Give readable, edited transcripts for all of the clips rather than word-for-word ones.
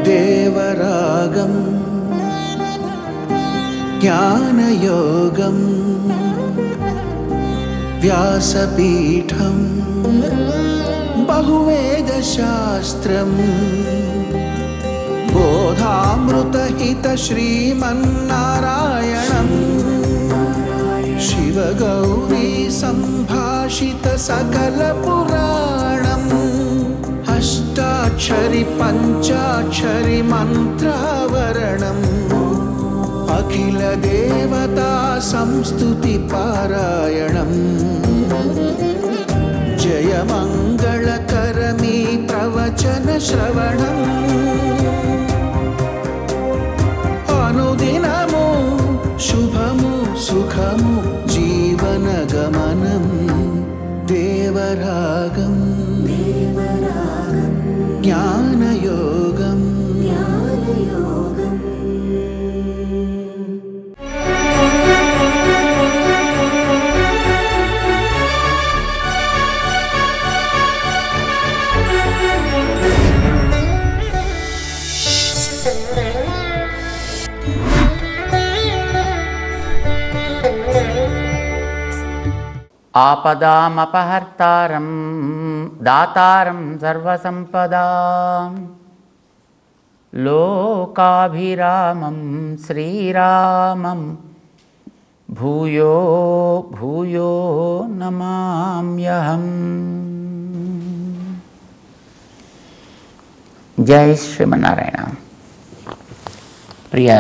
దేవరాగం జ్ఞానయోగం వ్యాసపీఠం బహువేదశాస్త్రం బోధామృతహిత శ్రీమన్నారాయణం శివగౌరీ సంభాషిత సకల పురాణం అష్టాక్షరి పంచాక్షరి మంత్రావరణం అఖిల దేవతా సంస్తుతి పారాయణం జయ మంగళకరమీ ప్రవచన శ్రవణం అనుదినము శుభము సుఖము జీవన గమనం దేవరాగం జ్ఞానయోగం ఆపదామపహర్తారం దాతారం సర్వసంపదాం లోకాభిరామం శ్రీరామం భూయో భూయో నమామ్యహం. జై శ్రీమన్నారాయణ. ప్రియ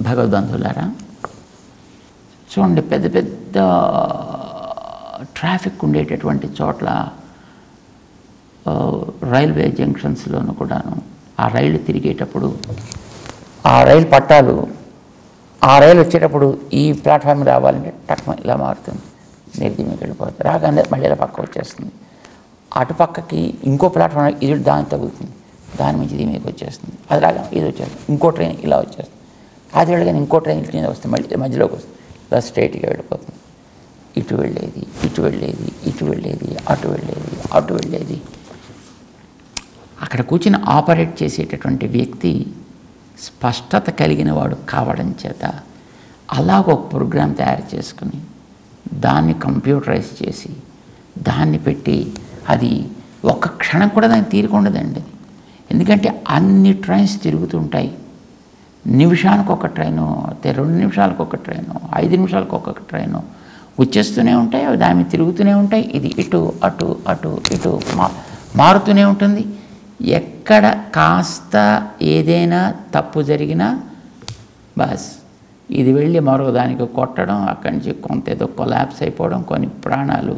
భగవద్బంధులారా, చూడండి, పెద్ద పెద్ద ట్రాఫిక్ ఉండేటటువంటి చోట్ల రైల్వే జంక్షన్స్లోనూ కూడాను ఆ రైలు తిరిగేటప్పుడు ఆ రైలు పట్టాలు ఆ రైలు వచ్చేటప్పుడు ఈ ప్లాట్ఫామ్ రావాలంటే టక్మ ఇలా మారుతుంది, నిర్దిమికి వెళ్ళిపోతుంది, రాగానే మళ్ళీ ఇలా పక్క వచ్చేస్తుంది. అటుపక్కకి ఇంకో ప్లాట్ఫామ్ ఇది దాని తగులుతుంది, దాని నుంచి దీనికి వచ్చేస్తుంది, అది రాగా ఇది వచ్చేస్తుంది, ఇంకో ట్రైన్ ఇలా వచ్చేస్తుంది, అది వెళ్ళగానే ఇంకో ట్రైన్ కింద వస్తుంది, మళ్ళీ మధ్యలోకి వస్తుంది, ఇలా స్ట్రైట్గా వెళ్ళిపోతుంది. ఇటు వెళ్ళేది ఇటు వెళ్ళేది ఇటు వెళ్ళేది అటు వెళ్ళేది అటు వెళ్ళేది. అక్కడ కూర్చుని ఆపరేట్ చేసేటటువంటి వ్యక్తి స్పష్టత కలిగిన వాడు కావడం చేత అలాగ ఒక ప్రోగ్రాం తయారు చేసుకుని దాన్ని కంప్యూటరైజ్ చేసి దాన్ని పెట్టి అది ఒక్క క్షణం కూడా దానికి తీరికుండదండి. ఎందుకంటే అన్ని ట్రైన్స్ తిరుగుతుంటాయి. నిమిషానికి ఒక ట్రైను, 2 నిమిషాలకు ఒక ట్రైను, 5 నిమిషాలకు ఒక్కొక్క ట్రైను వచ్చేస్తూనే ఉంటాయి, అవి దాని మీద తిరుగుతూనే ఉంటాయి. ఇది ఇటు అటు అటు ఇటు మారుతూనే ఉంటుంది. ఎక్కడ కాస్త ఏదైనా తప్పు జరిగినా బస్ ఇది వెళ్ళి మరో దానికి కొట్టడం, అక్కడి నుంచి కొంత ఏదో కొలాప్స్ అయిపోవడం, కొన్ని ప్రాణాలు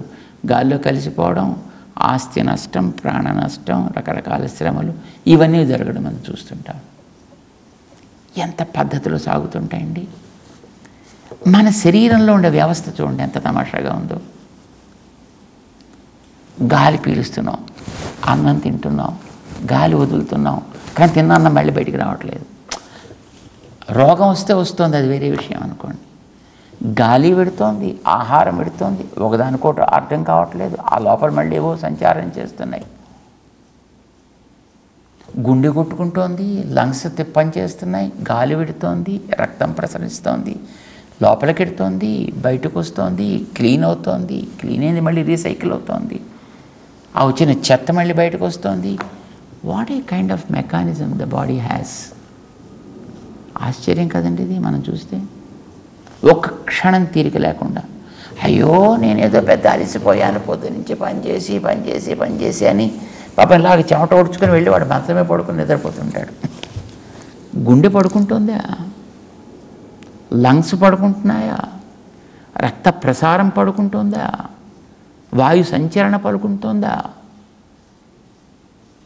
గాల్లో కలిసిపోవడం, ఆస్తి నష్టం, ప్రాణ నష్టం, రకరకాల శ్రమలు ఇవన్నీ జరగడం మనం చూస్తుంటాం. ఎంత పద్ధతిలో సాగుతుంటాయండి. మన శరీరంలో ఉండే వ్యవస్థ చూడండి ఎంత తమాషాగా ఉందో. గాలి పీలుస్తున్నాం, అన్నం తింటున్నాం, గాలి వదులుతున్నాం, కానీ తిన్న అన్నం మళ్ళీ బయటికి రావట్లేదు. రోగం వస్తే వస్తుంది, అది వేరే విషయం అనుకోండి. గాలి పెడుతోంది, ఆహారం పెడుతోంది, ఒకదానికోటి అర్థం కావట్లేదు, ఆ లోపల మళ్ళీ ఏవో సంచారం చేస్తున్నాయి. గుండె కొట్టుకుంటోంది, లంగ్స్ పనిచేస్తున్నాయి, గాలి పెడుతోంది, రక్తం ప్రసరిస్తోంది, లోపలికి ఎడుతోంది, బయటకు వస్తోంది, క్లీన్ అవుతోంది, క్లీన్ అయింది మళ్ళీ రీసైకిల్ అవుతోంది, ఆ వచ్చిన చెత్త మళ్ళీ బయటకు వస్తోంది. What a kind of mechanism the body has. ఆశ్చర్యం కదండి ఇది మనం చూస్తే. ఒక్క క్షణం తీరిక లేకుండా, అయ్యో నేనేదో పెద్ద అలసిపోయాను, పొద్దు నుంచి పనిచేసి అని పాపం ఇలాగ చెమట ఓడ్చుకొని వెళ్ళి వాడు మంచమే పడుకొని నిద్రపోతుంటాడు. గుండె పడుకుంటుందా? లంగ్స్ పడుకుంటున్నాయా? రక్త ప్రసారం పడుకుంటుందా? వాయు సంచరణ పడుకుంటుందా?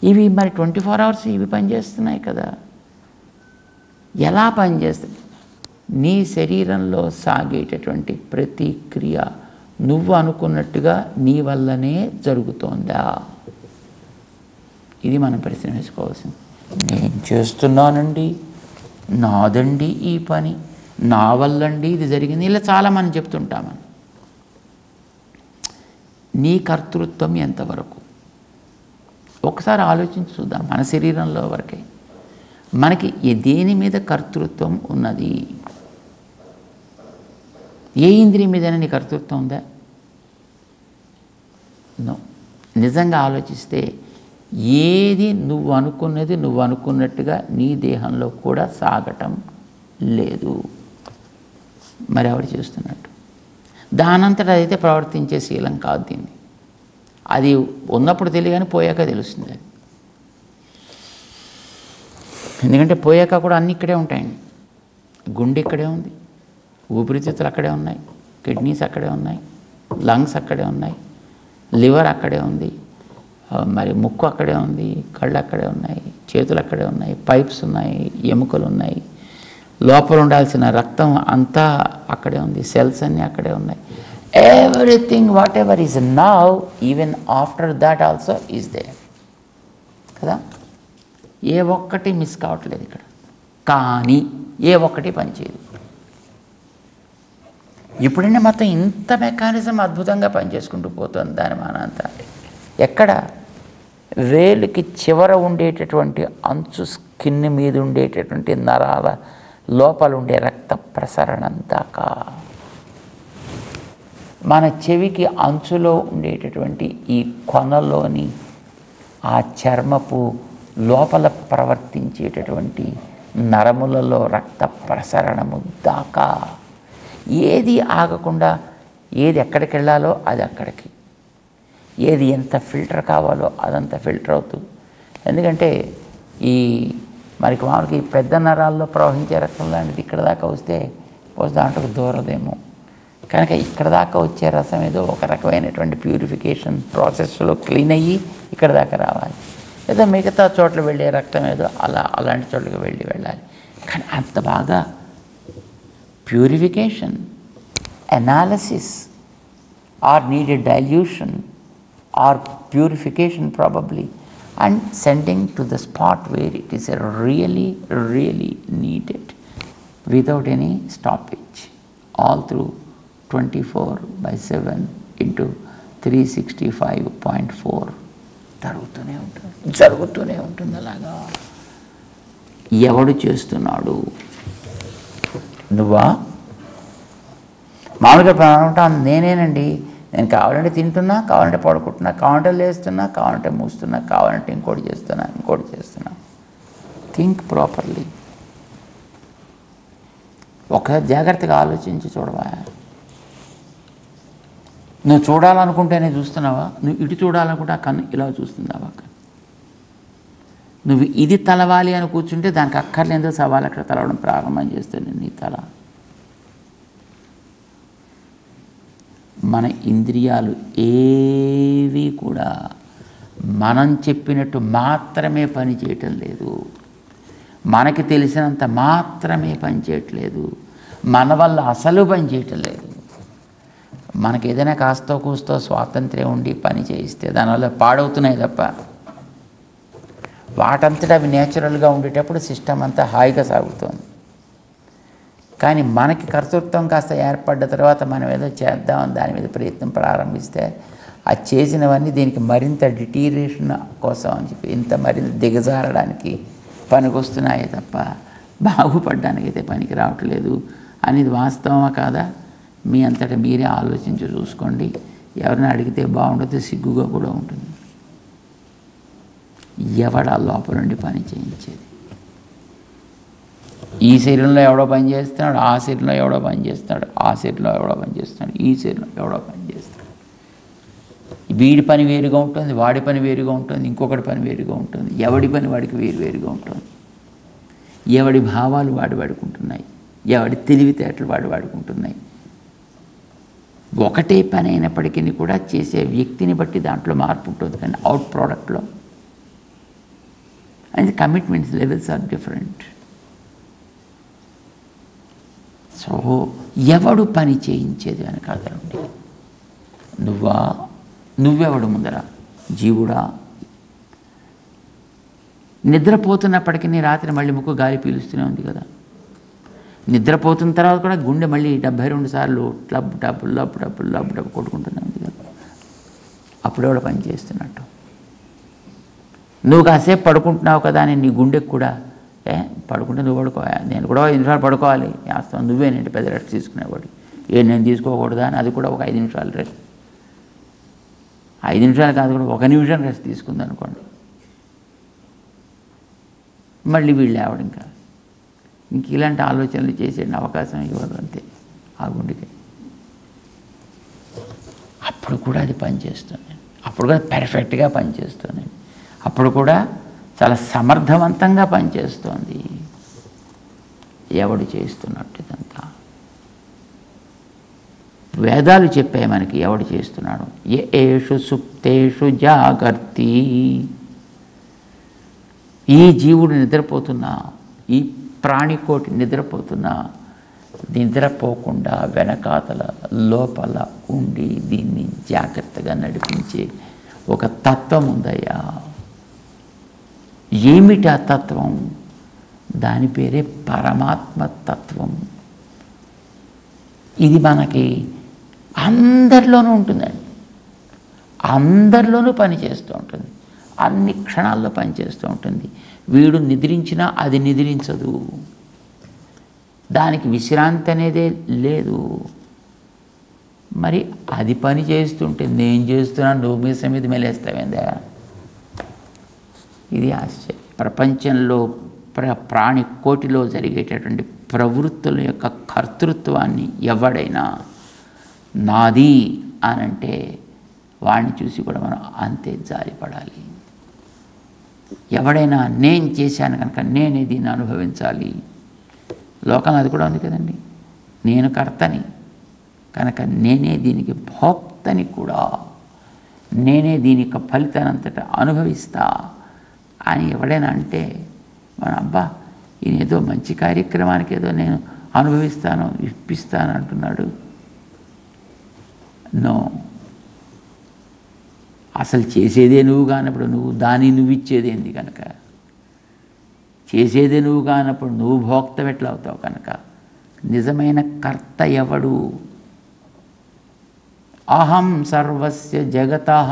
ఇవి మరి 24 అవర్స్ ఇవి పనిచేస్తున్నాయి కదా. ఎలా పనిచేస్తుంది? నీ శరీరంలో సాగేటటువంటి ప్రతి క్రియ నువ్వు అనుకున్నట్టుగా నీ వల్లనే జరుగుతోందా? ఇది మనం ప్రశ్న వేసుకోవాల్సింది. నేను చేస్తున్నానండి, నాదండి ఈ పని, నా వల్లండి ఇది జరిగింది, ఇలా చాలామంది చెప్తుంటామని. నీ కర్తృత్వం ఎంతవరకు? ఒకసారి ఆలోచించి చూద్దాం. మన శరీరంలో వరకే మనకి దేని మీద కర్తృత్వం ఉన్నది? ఏ ఇంద్రియం మీదైనా నీ కర్తృత్వం ఉందా? నో. నిజంగా ఆలోచిస్తే ఏది నువ్వు అనుకున్నది నువ్వు అనుకున్నట్టుగా నీ దేహంలో కూడా సాగటం లేదు. మరి ఎవరు చేస్తున్నట్టు? దానంతట అదైతే ప్రవర్తించే శీలం కాదు దీన్ని. అది ఉన్నప్పుడు తెలియగానే పోయాక తెలుస్తుంది అది. ఎందుకంటే పోయాక కూడా అన్నీ ఇక్కడే ఉంటాయండి. గుండె ఇక్కడే ఉంది, ఊపిరితిత్తులు అక్కడే ఉన్నాయి, కిడ్నీస్ అక్కడే ఉన్నాయి, లంగ్స్ అక్కడే ఉన్నాయి, లివర్ అక్కడే ఉంది, మరి ముక్కు అక్కడే ఉంది, కళ్ళు అక్కడే ఉన్నాయి, చేతులు అక్కడే ఉన్నాయి, పైప్స్ ఉన్నాయి, ఎముకలు ఉన్నాయి, లోపల ఉండాల్సిన రక్తం అంతా అక్కడే ఉంది, సెల్స్ అన్నీ అక్కడే ఉన్నాయి. Everything whatever is now even after that also is there కదా. ఏ ఒక్కటి మిస్ కావట్లేదు ఇక్కడ. కానీ ఏ ఒక్కటి పనిచేయదు. ఇప్పుడైనా మొత్తం ఇంత మెకానిజం అద్భుతంగా పనిచేసుకుంటూ పోతుంది దాని మానంతా. ఎక్కడ వేలుకి చివర ఉండేటటువంటి అంచు స్కిన్ మీద ఉండేటటువంటి నరాల లోపల ఉండే రక్త ప్రసరణ దాకా, మన చెవికి అంచులో ఉండేటటువంటి ఈ కొనలోని ఆ చర్మపు లోపల ప్రవర్తించేటటువంటి నరములలో రక్త ప్రసరణము దాకా ఏది ఆగకుండా, ఏది ఎక్కడికి వెళ్ళాలో అది అక్కడికి, ఏది ఎంత ఫిల్టర్ కావాలో అదంత ఫిల్టర్ అవుతూ. ఎందుకంటే ఈ మనకి మామూలుగా ఈ పెద్ద నరాల్లో ప్రవహించే రక్తం లాంటిది ఇక్కడ దాకా వస్తే దాంట్లో దూరదేమో, కనుక ఇక్కడ దాకా వచ్చే రసం ఏదో ఒక రకమైనటువంటి ప్యూరిఫికేషన్ ప్రాసెస్లో క్లీన్ అయ్యి ఇక్కడ దాకా రావాలి. ఏదో మిగతా చోట్ల వెళ్ళే రక్తం ఏదో అలాంటి చోట్లకి వెళ్ళాలి. కానీ అంత బాగా purification, analysis are needed dilution or purification probably and sending to the spot where it is really needed without any stoppage, all through 24/7 into 365.4 జరుగుతూనే ఉంటుంది అలాగా. ఎవడు చేస్తున్నాడు? నువ్వా? మామూలుగా అనుకుంటాను నేనేనండి, నేను కావాలంటే తింటున్నా, కావాలంటే పడుకుంటున్నా, కావాలంటే లేస్తున్నా, కావాలంటే మూస్తున్నా, కావాలంటే ఇంకోటి చేస్తున్నా. Think properly. ఒక జాగ్రత్తగా ఆలోచించి చూడవా. నువ్వు చూడాలనుకుంటేనే చూస్తున్నావా? నువ్వు ఇటు చూడాలనుకుంటే ఆ కన్ను ఇలా చూస్తున్నావా? నువ్వు ఇది తలవాలి అని కూర్చుంటే దానికి అక్కర్లేదో సవాలు అక్కడ తలవడం ప్రారంభం చేస్తుంది నీ తల. మన ఇంద్రియాలు ఏవి కూడా మనం చెప్పినట్టు మాత్రమే పని చేయటం లేదు, మనకి తెలిసినంత మాత్రమే పని చేయట్లేదు, మన వల్ల అసలు పని చేయటం లేదు. మనకి ఏదైనా కాస్తో కూస్తో స్వాతంత్ర్యం ఉండి పని చేయిస్తే దానివల్ల పాడవుతున్నాయి తప్ప, వాటంతటా అవి నేచురల్గా ఉండేటప్పుడు సిస్టమ్ అంతా హాయిగా సాగుతుంది. కానీ మనకి కర్తృత్వం కాస్త ఏర్పడ్డ తర్వాత మనం ఏదో చేద్దామని దాని మీద ప్రయత్నం ప్రారంభిస్తే ఆ చేసినవన్నీ దీనికి మరింత డిటీరియేషన్ కోసం అని చెప్పి ఇంత మరింత దిగజారడానికి పనికొస్తున్నాయే తప్ప బాగుపడడానికైతే పనికి రావట్లేదు అనేది వాస్తవమా కాదా? మీ అంతటా మీరే ఆలోచించి చూసుకోండి. ఎవరిని అడిగితే బాగుండదు, సిగ్గుగా కూడా ఉంటుంది. ఎవడ లోపల నుండి పని చేయించేది? ఈ శరీరంలో ఎవడో పని చేస్తున్నాడు, ఆ శరీరంలో ఎవడో పని చేస్తున్నాడు, ఆ శరీరంలో ఎవడో పని చేస్తున్నాడు, ఈ శరీరంలో ఎవడో పని చేస్తున్నాడు. వీడి పని వేరుగా ఉంటుంది, వాడి పని వేరుగా ఉంటుంది, ఇంకొకటి పని వేరుగా ఉంటుంది, ఎవడి పని వాడికి వేరుగా ఉంటుంది. ఎవడి భావాలు వాడికి ఉంటున్నాయి, ఎవడి తెలివితేటలు వాడుకుంటున్నాయి. ఒకటే పని అయినప్పటికీ కూడా చేసే వ్యక్తిని బట్టి దాంట్లో మార్పు ఉంటుంది. కానీ అవుట్ ప్రోడక్ట్లో and commitments levels are different. So ఎవడు పని చేయించేది అని కాదండి. నువ్వెవడు ముందర? జీవుడా? నిద్రపోతున్నప్పటికీ రాత్రి మళ్ళీ ముక్కు గాలి పీలుస్తూనే ఉంది కదా. నిద్రపోతున్న తర్వాత కూడా గుండె మళ్ళీ 72 సార్లు లబ్ డబ్ కొట్టుకుంటూనే ఉంది కదా. అప్పుడే కూడా పని చేస్తున్నట్టు. నువ్వు కాసేపు పడుకుంటున్నావు కదా అని నీ గుండెకు కూడా పడుకుంటే నువ్వు పడుకోవాలి, నేను కూడా 5 నిమిషాలు పడుకోవాలి, చేస్తాను నువ్వేనంటే పెద్ద రెస్ట్ తీసుకునేవాడు. నేను తీసుకోకూడదా అని అది కూడా ఒక 5 నిమిషాలు రెస్ట్, 5 నిమిషాలు కాదు కూడా 1 నిమిషం రెస్ట్ తీసుకుంది అనుకోండి, మళ్ళీ వీళ్ళు లేవడం ఇంక ఇలాంటి ఆలోచనలు చేసే అవకాశం ఇవ్వదు అంతే ఆ గుండెకి. అప్పుడు కూడా అది పనిచేస్తుంది, అప్పుడు కూడా పెర్ఫెక్ట్గా పనిచేస్తుంది, అప్పుడు కూడా చాలా సమర్థవంతంగా పనిచేస్తోంది. ఎవడు చేస్తున్నట్టు ఇదంతా వేదాలు చెప్పాయి మనకి ఎవడు చేస్తున్నాడు. ఏషు సుప్తేషు జాగర్తి, ఈ జీవుడు నిద్రపోతున్నా, ఈ ప్రాణికోటి నిద్రపోతున్నా, నిద్రపోకుండా వెనకాతల లోపల ఉండి దీన్ని జాగ్రత్తగా నడిపించే ఒక తత్వం ఉందయ్యా. ఏమిటి ఆ తత్వం? దాని పేరే పరమాత్మ తత్వం. ఇది మనకి అందరిలోనూ ఉంటుందండి, అందరిలోనూ పనిచేస్తూ ఉంటుంది, అన్ని క్షణాల్లో పనిచేస్తూ ఉంటుంది. వీడు నిద్రించినా అది నిద్రించదు, దానికి విశ్రాంతి అనేదే లేదు. మరి అది పని చేస్తుంటే నేను చేస్తున్నాను నువ్వు మీసం మీద మెలేస్తావేందా? ఇది ఆశ్చర్యం. ప్రపంచంలో ప్రాణి కోటిలో జరిగేటటువంటి ప్రవృత్తుల యొక్క కర్తృత్వాన్ని ఎవడైనా నాది అనంటే వాడిని చూసి కూడా మనం అంతే జారిపడాలి. ఎవడైనా నేను చేశాను కనుక నేనే దీన్ని అనుభవించాలి. లోకంలో అది కూడా ఉంది కదండి, నేను కర్తని కనుక నేనే దీనికి భోక్తని కూడా, నేనే దీని యొక్క ఫలితానంతటా అనుభవిస్తా అని ఎవడైనా అంటే మన అబ్బా ఈయన ఏదో మంచి కార్యక్రమానికి ఏదో నేను అనుభవిస్తాను ఇప్పిస్తాను అంటున్నాడు. నో, అసలు చేసేదే నువ్వు కానప్పుడు నువ్వు దాన్ని నువ్వు ఇచ్చేదేంది కనుక, చేసేదే నువ్వు కానప్పుడు నువ్వు భోక్త ఎట్లా అవుతావు కనుక నిజమైన కర్త ఎవడు? అహం సర్వస్య జగతః,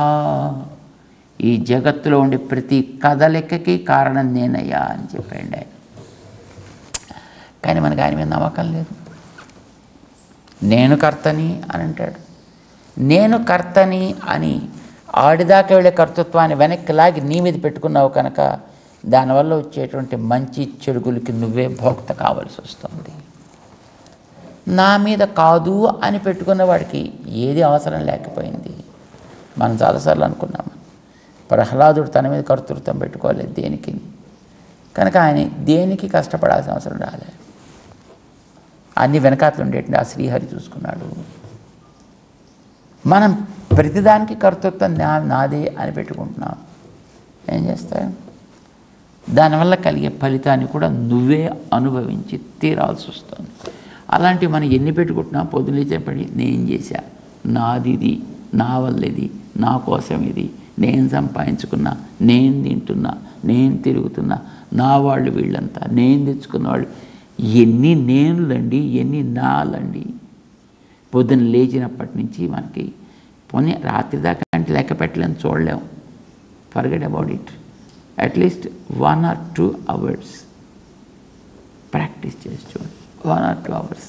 ఈ జగత్తులో ఉండే ప్రతి కదలికకి కారణం నేనయ్యా అని చెప్పండి ఆయన. కానీ మనకు ఆయన మీద నమ్మకం లేదు. నేను కర్తని అని అంటాడు. నేను కర్తని అని ఆడిదాకా వెళ్ళే కర్తృత్వాన్ని వెనక్కి లాగి నీ మీద పెట్టుకున్నావు కనుక దానివల్ల వచ్చేటువంటి మంచి చెడుగులకి నువ్వే భోక్త కావాల్సి వస్తుంది. నా మీద కాదు అని పెట్టుకున్న వాడికి ఏది అవసరం లేకపోయింది. మనం చాలాసార్లు అనుకున్నాము, ప్రహ్లాదుడు తన మీద కర్తృత్వం పెట్టుకోలేదు దేనికి, కనుక ఆయన దేనికి కష్టపడాల్సిన అవసరం రాలే. అన్ని వెనకాతలు ఉండేటువంటి ఆ శ్రీహరి చూసుకున్నాడు. మనం ప్రతిదానికి కర్తృత్వం నాదే అని పెట్టుకుంటున్నాం. ఏం చేస్తాం? దానివల్ల కలిగే ఫలితాన్ని కూడా నువ్వే అనుభవించి తీరాల్సి వస్తుంది. అలాంటివి మనం ఎన్ని పెట్టుకుంటున్నాం? పొద్దులేచేపడి నేను చేశా, నాదిది, నా వల్ల ఇది, నా కోసం ఇది, నేను సంపాదించుకున్నా, నేను తింటున్నా, నేను తిరుగుతున్నా, నా వాళ్ళు వీళ్ళంతా, నేను తెచ్చుకున్న వాళ్ళు. ఎన్ని నేనులండి, ఎన్ని నాలండి. పొద్దున్న లేచినప్పటి నుంచి మనకి పోనీ రాత్రి దాకా అంటే లెక్క పెట్టలేని చూడలేము. Forget about it. At least 1 or 2 hours practice చేసి చూడండి. 1 or 2 hours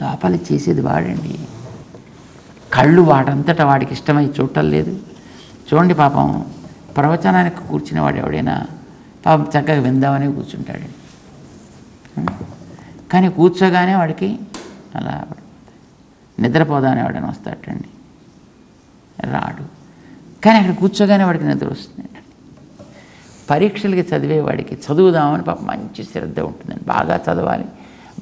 లోపల చేసేది వాడండి. కళ్ళు వాడంతటా వాడికి ఇష్టమై చూడటం లేదు. చూడండి పాపం ప్రవచనానికి కూర్చునే వాడు ఎవడైనా పాపం చక్కగా విందామని కూర్చుంటాడు. కానీ కూర్చోగానే వాడికి అలా నిద్రపోదామని ఎవడైనా వస్తాడండి, రాడు. కానీ అక్కడ కూర్చోగానే వాడికి నిద్ర వస్తుంది. పరీక్షలకి చదివేవాడికి చదువుదామని పాపం మంచి శ్రద్ధ ఉంటుందండి. బాగా చదవాలి,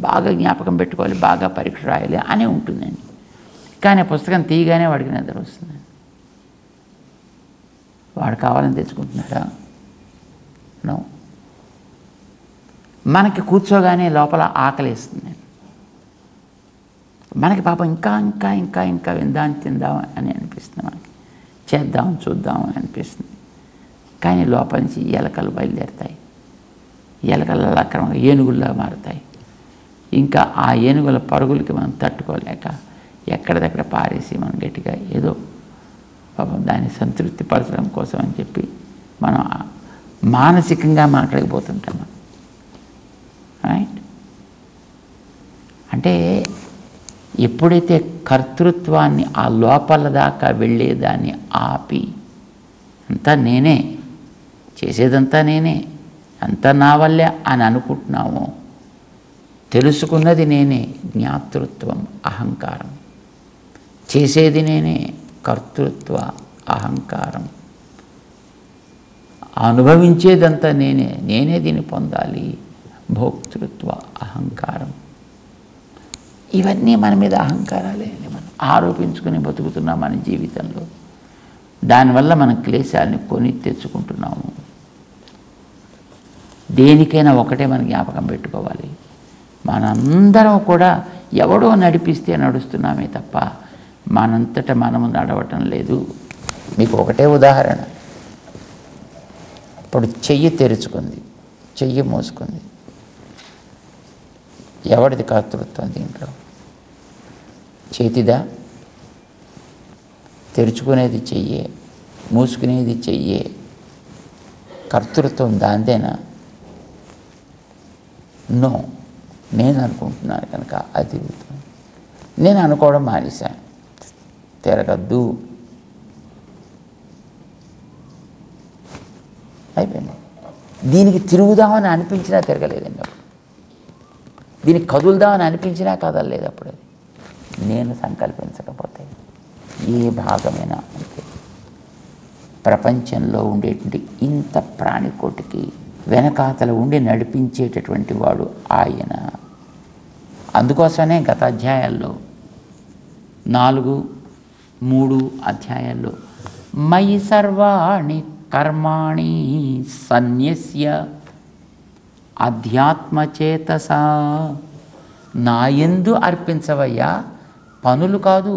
బాగా జ్ఞాపకం పెట్టుకోవాలి, బాగా పరీక్ష రాయాలి అని ఉంటుందండి. కానీ ఆ పుస్తకం తీయగానే వాడికి నిద్ర వస్తుంది. వాడు కావాలని తెచ్చుకుంటున్నాడా? నో. మనకి కూర్చోగానే లోపల ఆకలిస్తుంది. మనకి పాపం ఇంకా ఇంకా ఇంకా ఇంకా విందాం తిందాం అని అనిపిస్తుంది, మనకి చేద్దాం చూద్దాం అని అనిపిస్తుంది. కానీ లోపల నుంచి ఎలకలు బయలుదేరుతాయి. ఎలకలు అక్రమంగా ఏనుగుల్లా మారుతాయి. ఇంకా ఆ ఏనుగుల పరుగులకి మనం తట్టుకోలేక ఎక్కడిదక్కడ పారేసి మనం గట్టిగా ఏదో పాపం దాన్ని సంతృప్తి పరచడం కోసం అని చెప్పి మనం మానసికంగా మాట్లాడిపోతుంటాం. రైట్? అంటే ఎప్పుడైతే కర్తృత్వాన్ని ఆ లోపల దాకా వెళ్ళేదాన్ని ఆపి అంతా నేనే చేసేదంతా నేనే అంతా నా వల్లే అని అనుకుంటున్నామో, తెలుసుకున్నది నేనే జ్ఞాతృత్వం అహంకారం, చేసేది నేనే కర్తృత్వ అహంకారం, అనుభవించేదంతా నేనే నేనే దీన్ని పొందాలి భోక్తృత్వ అహంకారం. ఇవన్నీ మన మీద అహంకారాలే మనం ఆరోపించుకుని బతుకుతున్నాం మన జీవితంలో. దానివల్ల మనం క్లేశాలని కొని తెచ్చుకుంటున్నాము. దేనికైనా ఒకటే మనం జ్ఞాపకం పెట్టుకోవాలి, మనందరం కూడా ఎవడో నడిపిస్తే నడుస్తున్నామే తప్ప మనంతటా మనము నడవటం లేదు. మీకు ఒకటే ఉదాహరణ, ఇప్పుడు చెయ్యి తెరుచుకుంది, చెయ్యి మూసుకుంది, ఎవడిది కర్తృత్వం దీంట్లో? చేతిదా? తెరుచుకునేది చెయ్యే, మూసుకునేది చెయ్యే. కర్తృత్వం దాందేనా? నో. నేను అనుకుంటున్నాను కనుక అది నేను అనుకోవడం మానేశాను. తిరగద్దు, అయిపోయింది. దీనికి తిరుగుదామని అనిపించినా తిరగలేదండి అప్పుడు, దీనికి కదులుదామని అనిపించినా కదలలేదు అప్పుడు. అది నేను సంకల్పించకపోతే ఏ భాగమైనా అంతే. ప్రపంచంలో ఉండేటువంటి ఇంత ప్రాణికోటికి వెనకాతల ఉండి నడిపించేటటువంటి వాడు ఆయన. అందుకోసమే గత అధ్యాయాల్లో 4, 3 అధ్యాయాల్లో మయి సర్వాణి కర్మాణి సన్యస్య అధ్యాత్మచేతసా, నా యందు అర్పించవయ్యా, పనులు కాదు,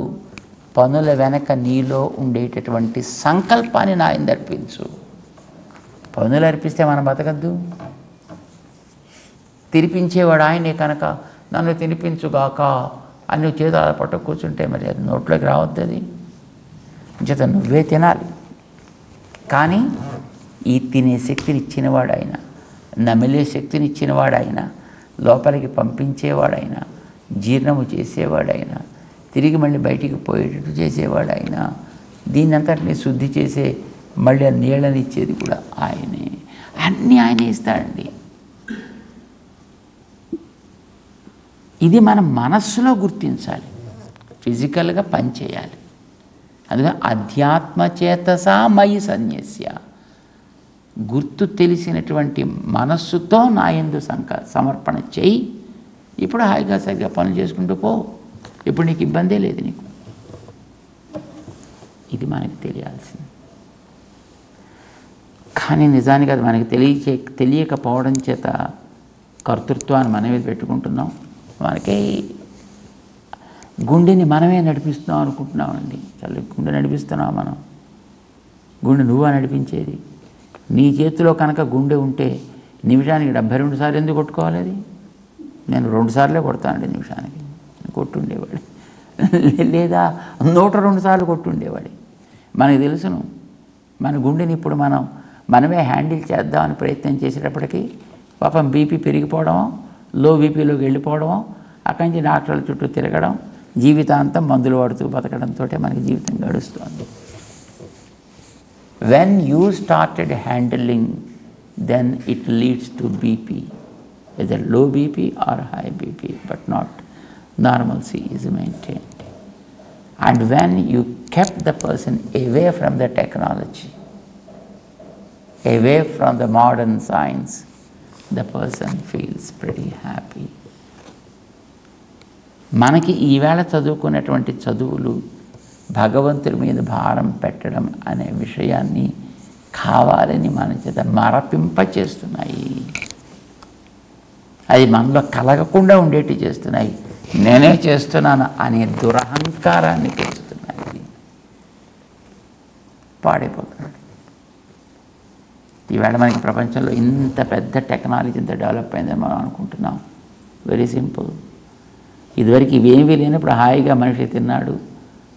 పనుల వెనక నీలో ఉండేటటువంటి సంకల్పాన్ని నా యందు అర్పించు. పనులు అర్పిస్తే మనం బతకద్దు. తినిపించేవాడు ఆయనే కనుక నన్ను తినిపించుగాక అని నువ్వు చేతుల పట్టు కూర్చుంటే మరి అది నోట్లోకి రావద్దు. అది చేత నువ్వే తినాలి. కానీ ఈ తినే శక్తిని ఇచ్చినవాడు ఆయన, నమిలే శక్తిని ఇచ్చినవాడు ఆయన, లోపలికి పంపించేవాడు ఆయన, జీర్ణము చేసేవాడు ఆయన, తిరిగి మళ్ళీ బయటికి పోయేటట్టు చేసేవాడు ఆయన, దీన్నంతటిని శుద్ధి చేసే మళ్ళీ ఆ నీళ్ళని ఇచ్చేది కూడా ఆయనే. అన్నీ ఆయనే ఇస్తాడండి. ఇది మనం మనస్సులో గుర్తించాలి, ఫిజికల్గా పనిచేయాలి. అందుకని అధ్యాత్మచేతసా మయి సన్యస్య, గుర్తు తెలిసినటువంటి మనస్సుతో నా యందు సమర్పణ చేయి. ఇప్పుడు హాయిగా సరిగ్గా పనులు చేసుకుంటూ పో, ఇప్పుడు నీకు ఇబ్బందే లేదు నీకు. ఇది మనకి తెలియాల్సింది. కానీ నిజానికి అది మనకి తెలియకపోవడం చేత కర్తృత్వాన్ని మనమే పెట్టుకుంటున్నాం. మనకే గుండెని మనమే నడిపిస్తున్నాం అనుకుంటున్నామండి. చాలా గుండె నడిపిస్తున్నాం మనం. గుండె నువ్వా నడిపించేది? నీ చేతిలో కనుక గుండె ఉంటే నిమిషానికి 72 సార్లు ఎందుకు కొట్టుకోవాలి? అది నేను 2 సార్లే కొడతానండి నిమిషానికి, కొట్టుండేవాడు. లేదా 102 సార్లు కొట్టుండేవాడు. మనకు తెలుసును మన గుండెని ఇప్పుడు మనమే హ్యాండిల్ చేద్దామని ప్రయత్నం చేసేటప్పటికీ పాపం బీపీ పెరిగిపోవడం, లో బీపీలోకి వెళ్ళిపోవడం, అక్కడి నుంచి డాక్టర్ల చుట్టూ తిరగడం, జీవితాంతం మందులు వాడుతూ బతకడంతో మనకి జీవితం గడుస్తుంది. When you started handling, then it leads to BP, either low BP or high BP, but not normalcy is maintained. And when you kept the person away from the technology, away from the modern science, the person feels pretty happy. మనకి ఈవేళ చదువుకున్నటువంటి చదువులు భగవంతుడి మీద భారం పెట్టడం అనే విషయాన్ని కావాలని మన చేత మరపింపచేస్తున్నాయి. అది మనలో కలగకుండా ఉండేటి చేస్తున్నాయి. నేనే చేస్తున్నాను అనే దురహంకారాన్ని పెంచుతున్నాయి. పాడైపోతున్నాడు. ఈవేళ మనకి ప్రపంచంలో ఇంత పెద్ద టెక్నాలజీ ఇంత డెవలప్ అయిందని మనం అనుకుంటున్నాం. Very simple. ఇదివరకు ఇవేమీ లేనప్పుడు హాయిగా మనిషి తిన్నాడు,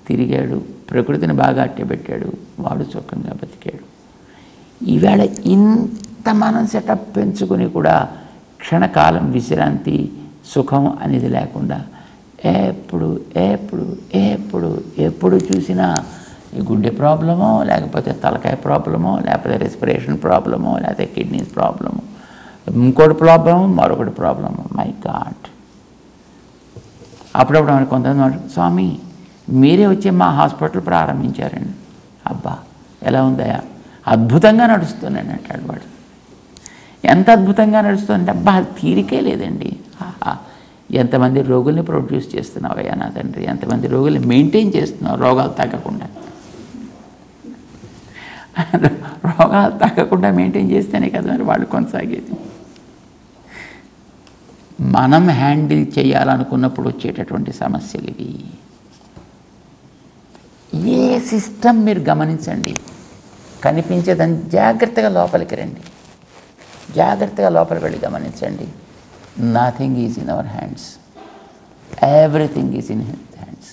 తిరిగాడు, ప్రకృతిని బాగా అట్టబెట్టాడు, వాడు సుఖంగా బతికాడు. ఈవేళ ఇంత మనం సెటప్ పెంచుకొని కూడా క్షణకాలం విశ్రాంతి సుఖం అనేది లేకుండా ఎప్పుడు ఎప్పుడు ఎప్పుడు ఎప్పుడు చూసినా ఈ గుండె ప్రాబ్లమో, లేకపోతే తలకాయ ప్రాబ్లమో, లేకపోతే రెస్పిరేషన్ ప్రాబ్లమో, లేకపోతే కిడ్నీస్ ప్రాబ్లము, ఇంకోటి ప్రాబ్లము, మరొకటి ప్రాబ్లము. My God. అప్పుడప్పుడు మనకు కొంతమంది స్వామి మీరే వచ్చి మా హాస్పిటల్ ప్రారంభించారండి. అబ్బా ఎలా ఉందయా, అద్భుతంగా నడుస్తుందండి అంటాడు వాడు. ఎంత అద్భుతంగా నడుస్తుందంటే అబ్బా తీరికే లేదండి. ఎంతమంది రోగుల్ని ప్రొడ్యూస్ చేస్తున్నావయ్యా నా తండ్రి, ఎంతమంది రోగుల్ని మెయింటైన్ చేస్తున్నావు రోగాలు తగ్గకుండా. రోగాలు తగ్గకుండా మెయింటైన్ చేస్తేనే కదా మరి వాళ్ళు కొనసాగేది. మనం హ్యాండిల్ చేయాలనుకున్నప్పుడు వచ్చేటటువంటి సమస్యలు ఇవి. ఏ సిస్టమ్ మీరు గమనించండి, కనిపించేదని జాగ్రత్తగా లోపలికి రండి, జాగ్రత్తగా లోపలికి వెళ్ళి గమనించండి. Nothing is in our hands, everything is in his hands.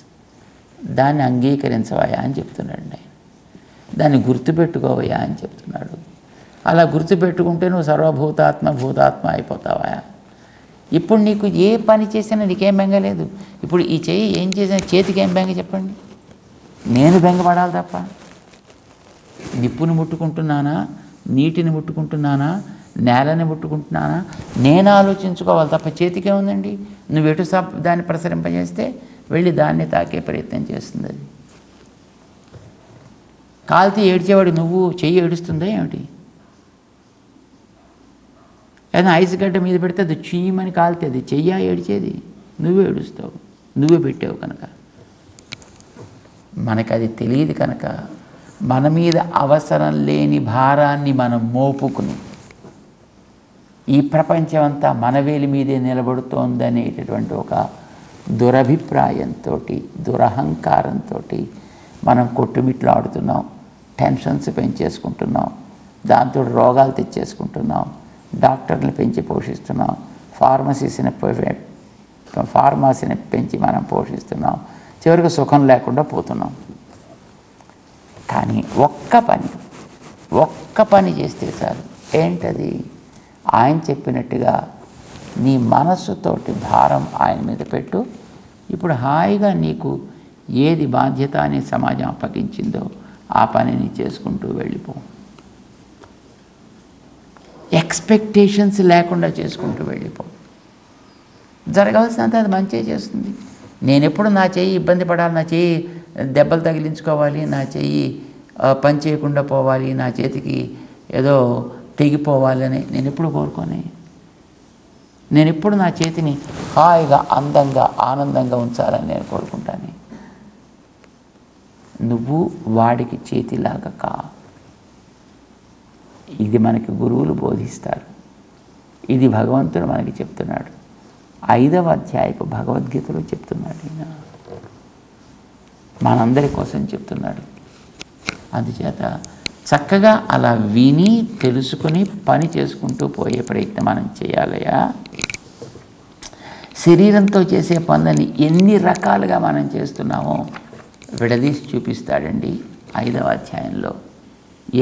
దాన్ని అంగీకరించవయా అని చెప్తున్నాడు ఆయన. దాన్ని గుర్తుపెట్టుకోవయా అని చెప్తున్నాడు. అలా గుర్తుపెట్టుకుంటే నువ్వు సర్వభూతాత్మ భూతాత్మ అయిపోతావా. ఇప్పుడు నీకు ఏ పని చేసినా నీకేం బెంగలేదు. ఇప్పుడు ఈ చెయ్యి ఏం చేసినా చేతికి ఏం బెంగ చెప్పండి. నేను బెంగపడాలి తప్ప. నిప్పుని ముట్టుకుంటున్నానా, నీటిని ముట్టుకుంటున్నానా, నేలని ముట్టుకుంటున్నానా, నేను ఆలోచించుకోవాలి తప్ప చేతికే ఉందండి. నువ్వు ఎటు దాన్ని ప్రసరింపజేస్తే వెళ్ళి దాన్ని తాకే ప్రయత్నం చేస్తుంది. అది కాల్తీ ఏడ్చేవాడు నువ్వు, చెయ్యి ఏడుస్తుందా ఏమిటి? ఏదైనా ఐస్ గడ్డ మీద పెడితే అది చీమని కాలుతుంది, చెయ్యా ఏడ్చేది? నువ్వే ఏడుస్తావు, నువ్వే పెట్టావు కనుక. మనకు అది తెలియదు కనుక మన మీద అవసరం లేని భారాన్ని మనం మోపుకుని ఈ ప్రపంచం అంతా మన వేలి మీదే నిలబడుతోందనేటటువంటి ఒక దురభిప్రాయంతో, దురహంకారంతో మనం కొట్టుమిట్లాడుతున్నాం, టెన్షన్స్ పెంచేసుకుంటున్నాం, దాంతో రోగాలు తెచ్చేసుకుంటున్నాం, డాక్టర్ని పెంచి పోషిస్తున్నాం, ఫార్మసీని పెంచి మనం పోషిస్తున్నాం, చివరికి సుఖం లేకుండా పోతున్నాం. కానీ ఒక్క పని చేస్తే చాలు. ఏంటది? ఆయన చెప్పినట్టుగా నీ మనస్సుతోటి భారం ఆయన మీద పెట్టు. ఇప్పుడు హాయిగా నీకు ఏది బాధ్యత అని సమాజం అప్పగించిందో ఆ పనిని చేసుకుంటూ వెళ్ళిపో. ఎక్స్పెక్టేషన్స్ లేకుండా చేసుకుంటూ వెళ్ళిపో. జరగాల్సినంత అది మంచిగా చేస్తుంది. నేను ఎప్పుడు నా చెయ్యి ఇబ్బంది పడాలి, నా చెయ్యి దెబ్బలు తగిలించుకోవాలి, నా చెయ్యి పని చేయకుండా పోవాలి, నా చేతికి ఏదో తెగిపోవాలని నేను ఎప్పుడు కోరుకోనే. నేను ఎప్పుడు నా చేతిని హాయిగా అందంగా ఆనందంగా ఉంచాలని నేను కోరుకుంటాను. నువ్వు వాడికి చేతిలాగా కా. ఇది మనకి గురువులు బోధిస్తారు, ఇది భగవంతుడు మనకి చెప్తున్నాడు. 5వ అధ్యాయపు భగవద్గీతలో చెప్తున్నాడు ఈయన, మనందరి కోసం చెప్తున్నాడు. అందుచేత చక్కగా అలా విని తెలుసుకుని పని చేసుకుంటూ పోయే ప్రయత్నం మనం చేయాలయా. శరీరంతో చేసే పనులని ఎన్ని రకాలుగా మనం చేస్తున్నామో విడదీసి చూపిస్తాడండి 5వ అధ్యాయంలో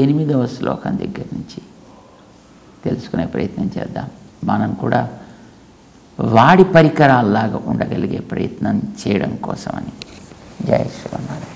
8వ శ్లోకం దగ్గర నుంచి. తెలుసుకునే ప్రయత్నం చేద్దాం. మనం కూడా వాడి పరికరాల్లాగా ఉండగలిగే ప్రయత్నం చేయడం కోసమని. జై శ్రీమన్నారాయణ.